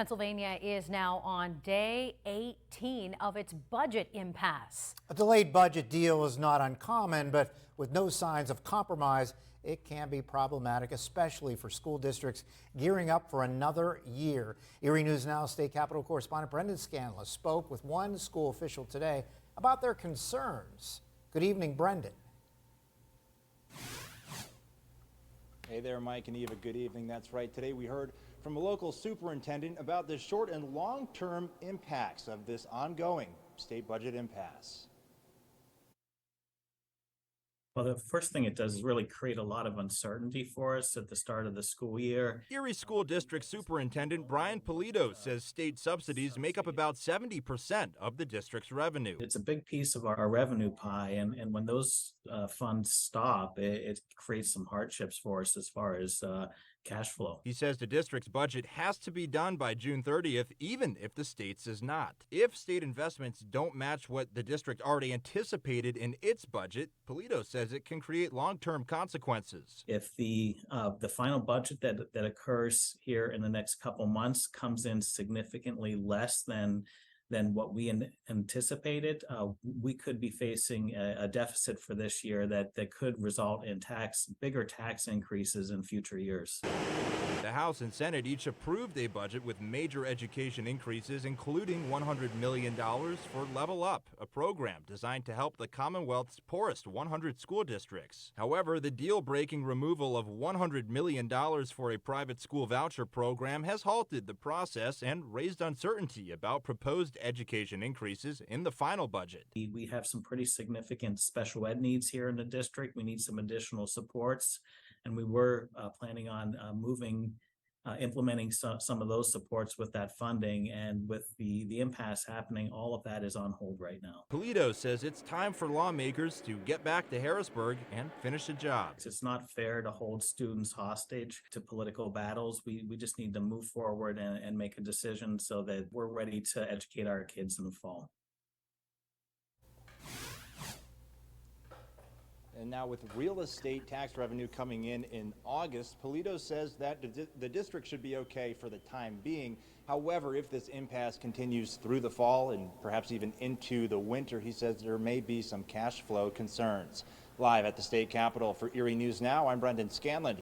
Pennsylvania is now on day 18 of its budget impasse. A delayed budget deal is not uncommon, but with no signs of compromise, it can be problematic, especially for school districts gearing up for another year. Erie News Now State Capitol correspondent Brendan Scanlon spoke with one school official today about their concerns. Good evening, Brendan. Hey there, Mike and Eva. Good evening. That's right. Today we heard from a local superintendent about the short and long-term impacts of this ongoing state budget impasse. Well, the first thing it does is really create a lot of uncertainty for us at the start of the school year. Erie School District Superintendent Brian Polito says state subsidies make up about 70% of the district's revenue. It's a big piece of our revenue pie, and when those funds stop, it creates some hardships for us as far as cash flow. He says the district's budget has to be done by June 30th, even if the state's is not. If state investments don't match what the district already anticipated in its budget, Polito says it can create long-term consequences. If the final budget that occurs here in the next couple months comes in significantly less than what we anticipated, we could be facing a deficit for this year that could result in bigger tax increases in future years. The House and Senate each approved a budget with major education increases, including $100 million for Level Up, a program designed to help the Commonwealth's poorest 100 school districts. However, the deal-breaking removal of $100 million for a private school voucher program has halted the process and raised uncertainty about proposed education increases in the final budget. We have some pretty significant special ed needs here in the district. We need some additional supports, and we were planning on implementing some of those supports with that funding, and with the impasse happening, all of that is on hold right now. Polito says it's time for lawmakers to get back to Harrisburg and finish the job. It's not fair to hold students hostage to political battles. We just need to move forward and make a decision so that we're ready to educate our kids in the fall. And now with real estate tax revenue coming in August, Polito says that the district should be okay for the time being. However, if this impasse continues through the fall and perhaps even into the winter, he says there may be some cash flow concerns. Live at the state capitol for Erie News Now, I'm Brendan Scanlon.